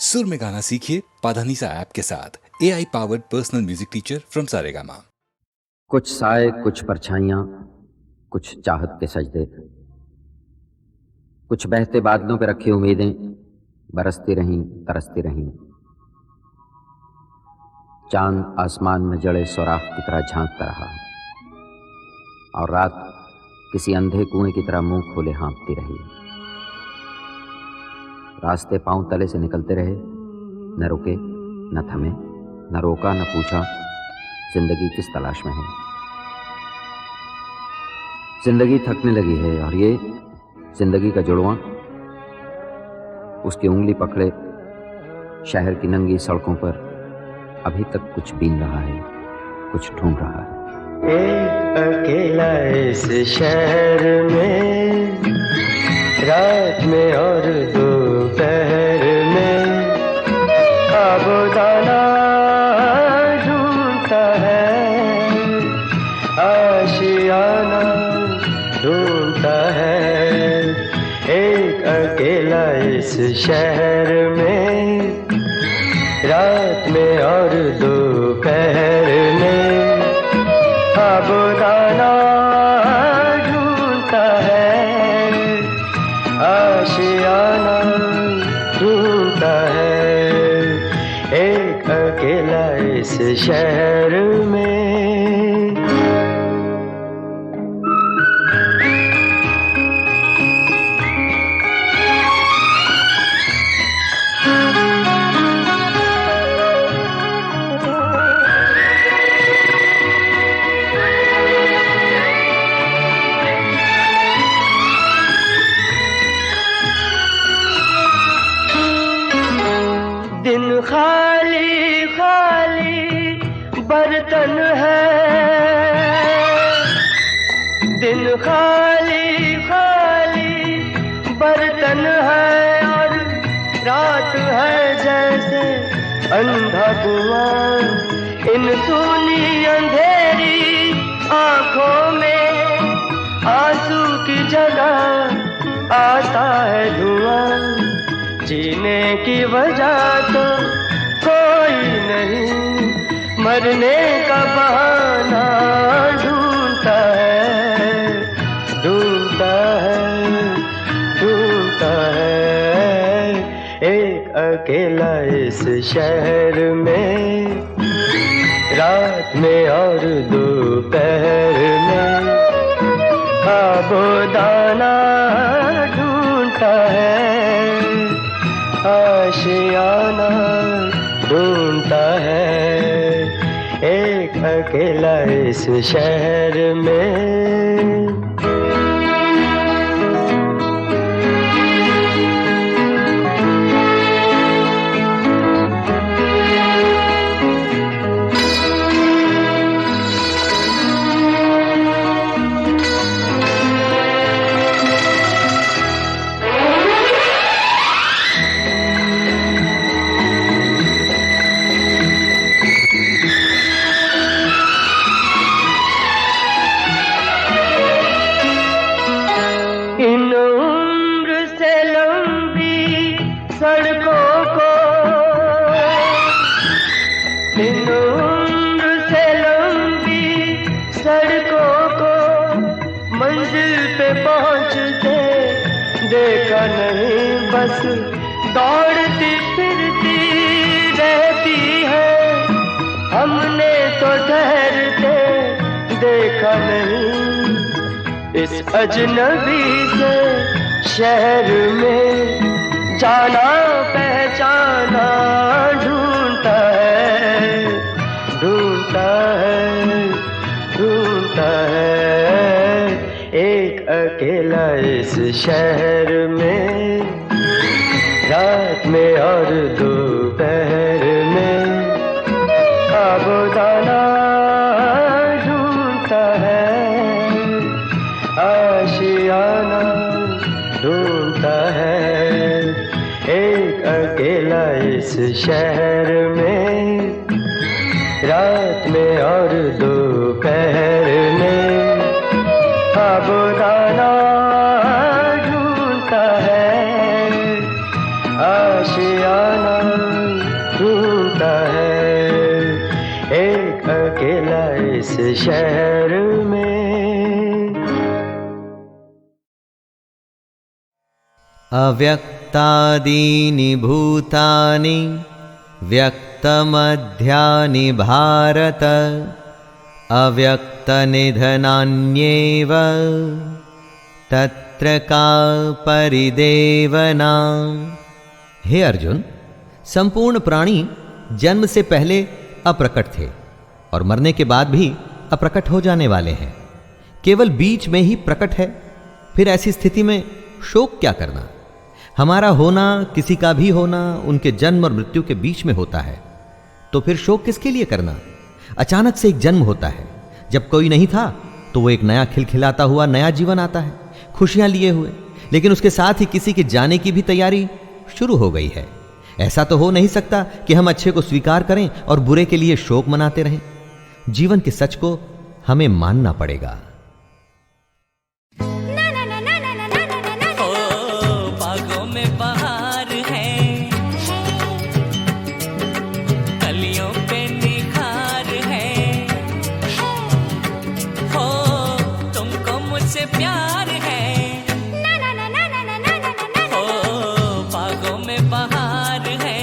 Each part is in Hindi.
सुर में गाना सीखिए पाधानीसा ऐप के साथ। AI powered personal music teacher from Saregama. कुछ साए, कुछ परछाइयां, कुछ चाहत के सजदे, कुछ बहते बादलों पे रखी उम्मीदें बरसती रहीं, तरसती रहीं। चांद आसमान में जड़े सुराख की तरह झांकता रहा और रात किसी अंधे कुएं की तरह मुंह खोले हाँफती रही। रास्ते पांव तले से निकलते रहे, न रुके, न थमे, न रोका, न पूछा जिंदगी किस तलाश में है। जिंदगी थकने लगी है और ये जिंदगी का जुड़वां उसकी उंगली पकड़े शहर की नंगी सड़कों पर अभी तक कुछ बीन रहा है, कुछ ढूंढ रहा है। एक अकेला इस शहर में, रात में और दोपहर में आबोदाना ढूंढता है, आशियाना ढूंढता है। एक अकेला इस शहर में, रात में और दोपहर में आबोदाना ढूंढता है, आशियाना ढूंढता है। एक अकेला इस शहर में। दिन खाली खाली बर्तन है, दिन खाली खाली बर्तन है और रात है जैसे अंधा कुआं। इन सूनी अंधेरी आंखों में आंसू की जगह आता है धुआं। जीने की वजह तो कोई नहीं, मरने का बहाना ढूंढता है, ढूंढता है, ढूंढता है। एक अकेला इस शहर में, रात में और दोपहर में आबोदाना ढूंढता है, आशियाना ढूंढता है। एक अकेला इस शहर में। इन उम्र से लंबी सड़कों को, इन उम्र से लंबी सड़कों को मंजिल पे पहुंचते देखा नहीं। बस दौड़ती फिरती रहती है, हमने तो ठहरते देखा नहीं। इस अजनबी से शहर में जाना पहचाना ढूंढता है, ढूंढता है, ढूंढता है। एक अकेला इस शहर में, रात में और दोपहर में आबोदाना ढूंढता है, आशियाना ढूंढता है। एक अकेला इस शहर में, रात में और दोपहर में आबोदाना ढूंढता है, आशियाना अकेला इस शहर में। अव्यक्तादीनि भूतानि व्यक्तमध्यानि भारत अव्यक्तनिधनान्येव तत्र का परिदेवना। हे अर्जुन, संपूर्ण प्राणी जन्म से पहले अप्रकट थे और मरने के बाद भी अप्रकट हो जाने वाले हैं। केवल बीच में ही प्रकट है। फिर ऐसी स्थिति में शोक क्या करना? हमारा होना, किसी का भी होना, उनके जन्म और मृत्यु के बीच में होता है, तो फिर शोक किसके लिए करना? अचानक से एक जन्म होता है। जब कोई नहीं था तो वो एक नया खिलखिलाता हुआ नया जीवन आता है, खुशियां लिए हुए, लेकिन उसके साथ ही किसी के जाने की भी तैयारी शुरू हो गई है। ऐसा तो हो नहीं सकता कि हम अच्छे को स्वीकार करें और बुरे के लिए शोक मनाते रहें। जीवन के सच को हमें मानना पड़ेगा। बागों में बहार है, कलियों पे निखार है, हो तुमको मुझसे प्यार है, हो बागों में बहार है।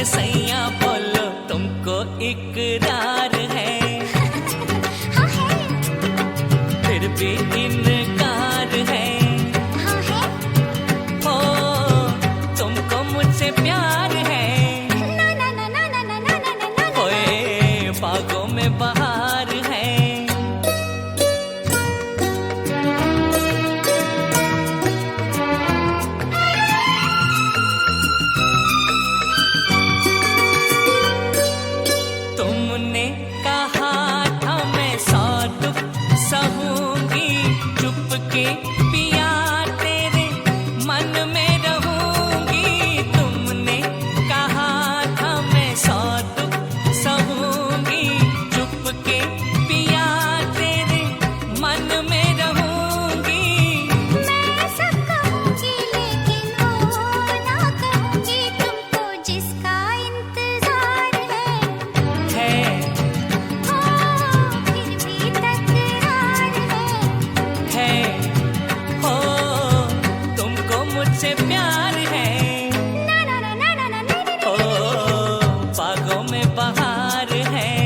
सैया बोलो तुमको इकरार है, फिर भी इनकार है, हो तुमको मुझसे प्यार है, ओए बागों में बहार है। पिया तेरे मन में रहूंगी, तुमने कहा था मैं सौ दुख सहूंगी, चुपके पिया तेरे मन में रहूंगी। मैं सब कहूंगी लेकिन वो ना कहूंगी तुमको जिसका इंतजार है, हो फिर भी तकरार है, हो तुमको मुझसे प्यार है, हो बागों में बहार है।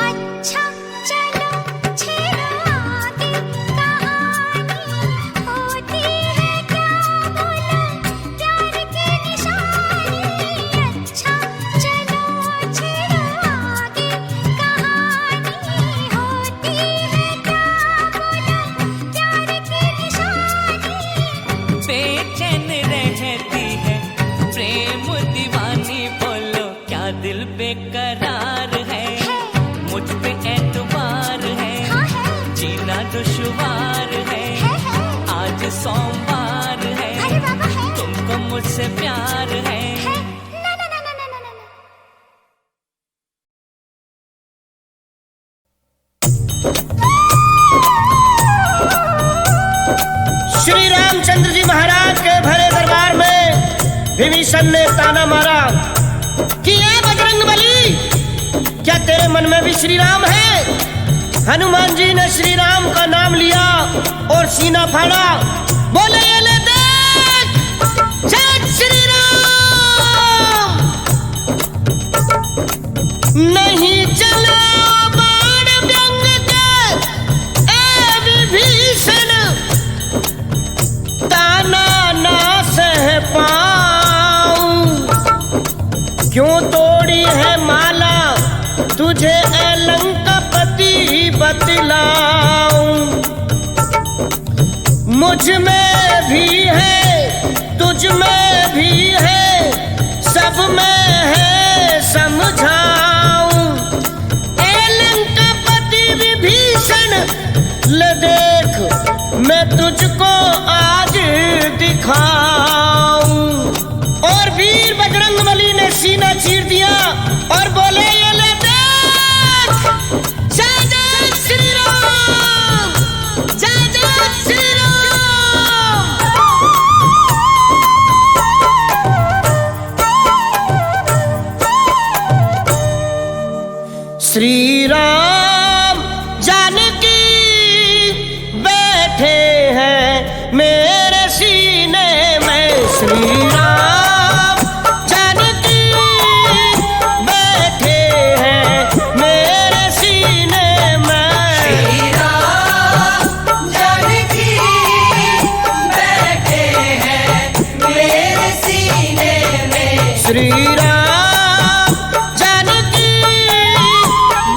अच्छा चलो छेड़ो आगे कहानी, होती है क्या बोलो प्यार की निशानी। अच्छा चलो छेड़ो आगे कहानी, होती है क्या बोलो प्यार की निशानी। बेचैन रहती है प्रेम दीवानी, बोलो क्या दिल बेकरार है, मुझ पे एतबार है, जीना दुश्वार है, आज सोमवार है, अरे बाबा है, तुमको मुझसे प्यार है। ना ना ना ना ना ना ना। श्री रामचंद्र जी महाराज के भरे दरबार में विभीषण ने ताना मारा कि ये बजरंग बली, क्या तेरे मन में भी श्री राम है? हनुमान जी ने श्री राम का नाम लिया और सीना फाड़ा, बोले ये ले देख जय श्री राम। नहीं चला बाण व्यंग के ए विभीषण, ताना ना सह पाऊं, मुझ में भी है, तुझ में भी है, सब में है समझाऊं। ए लंकापति विभीषण ले देख मैं तुझको आज दिखाऊं। और वीर बजरंगबली ने सीना चीर दिया और बोले ये ले देख, जय जय श्री राम, जय जय श्री राम। श्री राम जानकी बैठे हैं मेरे सीने में। श्री राम जानकी बैठे हैं मेरे सीने में। श्री राम जानकी बैठे हैं मेरे सीने में। श्री राम जानकी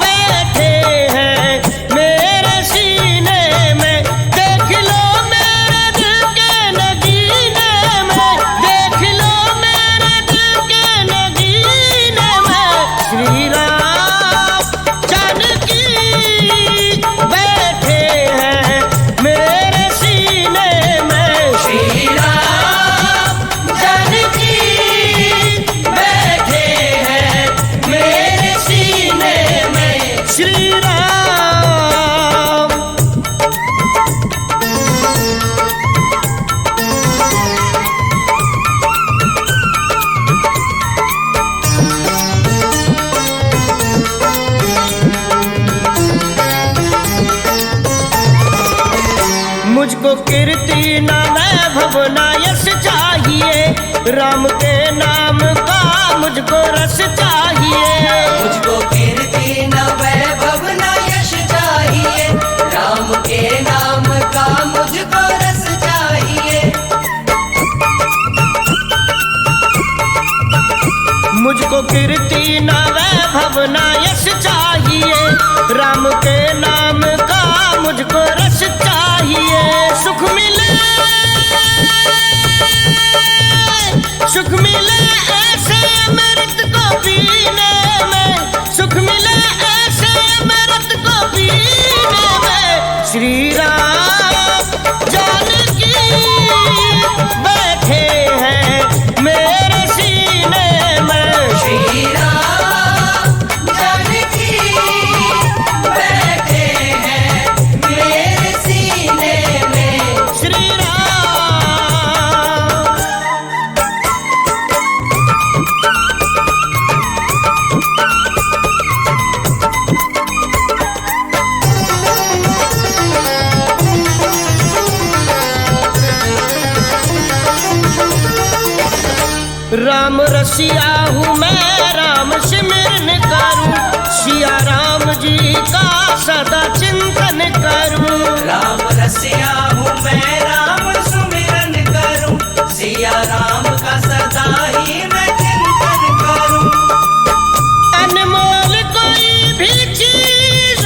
बैठे हैं मेरे सीने में। देख लो मेरे दिल के नगीने में, देख लो मेरे दिल के नगीने में। श्री राम जानकी बैठे हैं मेरे सीने में। श्री राम जानकी बैठे हैं मेरे सीने में। श्री राम मुझको कीर्ति ना वैभव ना यश चाहिए, राम के नाम का मुझको रस चाहिए। मुझको कीर्ति न वैभव न यश चाहिए, राम के नाम का मुझको रस चाहिए। मुझको कीर्ति ना वैभव ना यश चाहिए, राम के नाम का मुझको रस चाहिए। सुख मिले, सुख मिले ऐसे अमृत को पीने में, सुख मिले ऐसे अमृत को पीने में। श्री राम जानकी बैठे हैं मेरे सीने में। श्री राम जानकी बैठे हैं मेरे सीने में। श्री राम राम रसिया हूँ मैं, राम सिमरन करूं, सिया राम जी का सदा चिंतन करूं। राम रसिया हूँ मैं, राम सुमिरन करूं, सिया राम का सदा ही मैं चिंतन करूं। अनमोल कोई भी चीज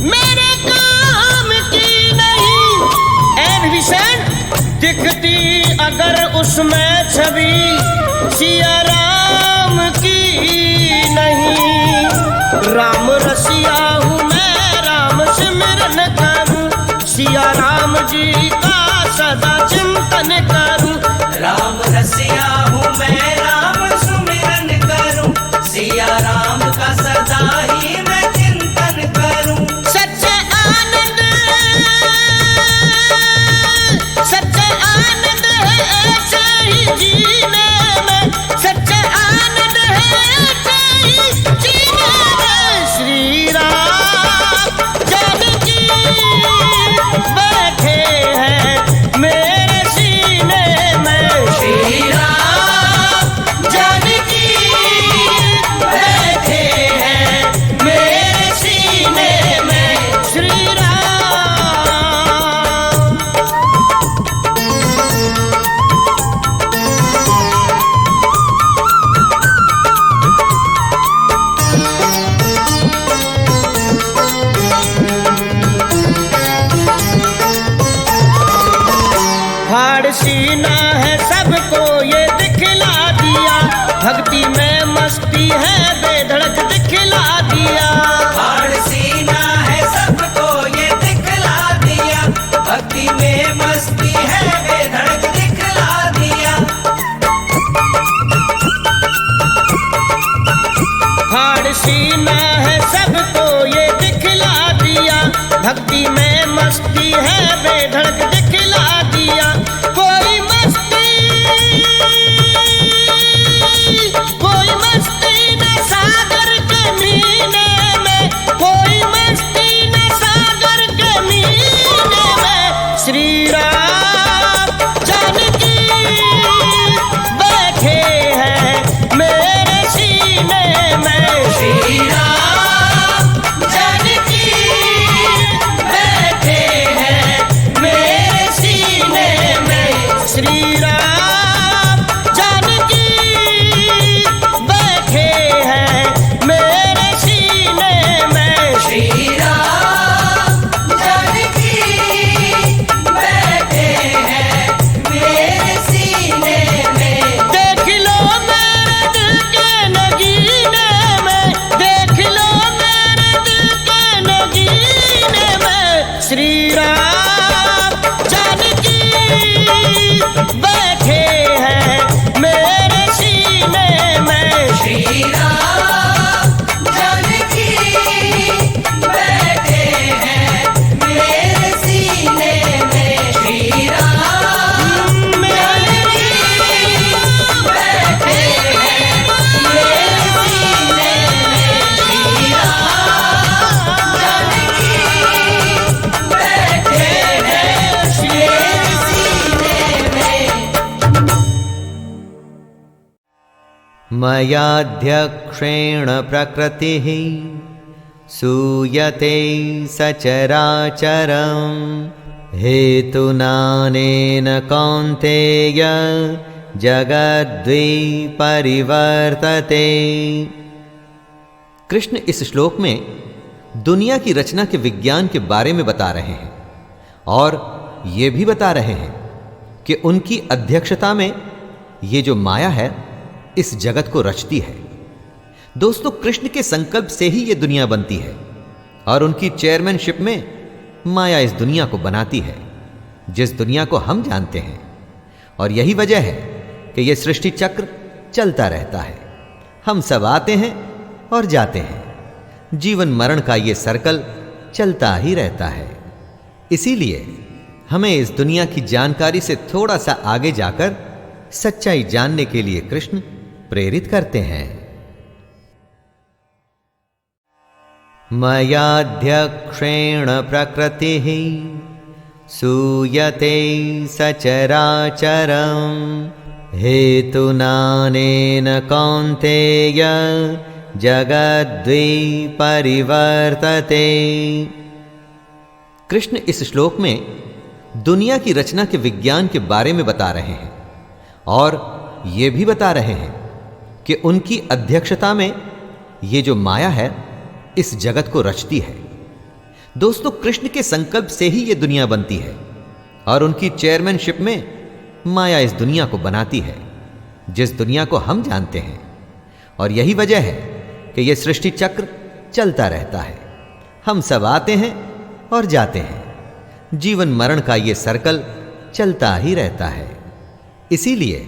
मेरे काम की नहीं, ऐ विभीषण दिखती अगर उसमें छवि सिया राम की नहीं। राम रसिया हूँ मैं, राम सिमरन करूं, सिया राम जी का सदा चिंतन करूं। राम रसिया हूँ मैं, राम सुमिरन करूं, सिया राम का सदा ही मैं चिंतन करूं। सच्चे आनंद, सच्चे आनंद है ऐसे ही जीने में, सच्चे आनंद है ऐसे ही जीने में। श्री राम जानकी बैठे हैं मेरे सीने में। श्री राम फाड़ सीना है सबको ये दिखला दिया, भक्ति में मस्ती है बेधड़क दिखला दिया। फाड़ सीना है सबको ये दिखला दिया, भक्ति में मस्ती है बेधड़क दिखला दिया। फाड़ सीना है सबको ये दिखला दिया, भक्ति में मस्ती है बेधड़क दिखला दिया। कोई मस्ती न सागर के मीने में, कोई मस्ती न सागर के मीने में। श्री राम जानकी बैठे हैं मेरे सीने में। श्री राम जानकी बैठे हैं मेरे सीने में। श्री राम जानकी बैठे हैं मेरे सीने में। श्री राम जानकी बैठे हैं मेरे सीने में। देख लो मेरे दिल के नगीने में, देख लो मेरे दिल के नगीने में। श्री राम जानकी बैठे हैं मेरे सीने में। श्री राम जानकी बैठे हैं मेरे सीने में। श्री राम जानकी बैठे हैं मेरे सीने में। श्री राम जानकी बैठे हैं मेरे सीने में। मयाध्यक्षेण प्रकृतिः सूयते सचराचरं हेतुनानेन कौन्तेय जगद्द्वै परिवर्तते। कृष्ण इस श्लोक में दुनिया की रचना के विज्ञान के बारे में बता रहे हैं और ये भी बता रहे हैं कि उनकी अध्यक्षता में ये जो माया है इस जगत को रचती है। दोस्तों, कृष्ण के संकल्प से ही ये दुनिया बनती है और उनकी चेयरमैनशिप में माया इस दुनिया को बनाती है, जिस दुनिया को हम जानते हैं। और यही वजह है कि यह सृष्टि चक्र चलता रहता है। हम सब आते हैं और जाते हैं, जीवन मरण का ये सर्कल चलता ही रहता है। इसीलिए हमें इस दुनिया की जानकारी से थोड़ा सा आगे जाकर सच्चाई जानने के लिए कृष्ण प्रेरित करते हैं। मयाध्यक्षेण प्रकृतिः सूयते सचराचरं हेतुनानेन कौन्तेय जगद्द्वै परिवर्तते। कृष्ण इस श्लोक में दुनिया की रचना के विज्ञान के बारे में बता रहे हैं और ये भी बता रहे हैं कि उनकी अध्यक्षता में ये जो माया है इस जगत को रचती है। दोस्तों, कृष्ण के संकल्प से ही ये दुनिया बनती है और उनकी चेयरमैनशिप में माया इस दुनिया को बनाती है, जिस दुनिया को हम जानते हैं। और यही वजह है कि यह सृष्टि चक्र चलता रहता है। हम सब आते हैं और जाते हैं, जीवन मरण का ये सर्कल चलता ही रहता है। इसीलिए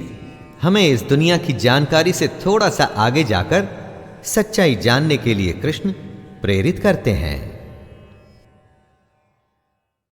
हमें इस दुनिया की जानकारी से थोड़ा सा आगे जाकर सच्चाई जानने के लिए कृष्ण प्रेरित करते हैं।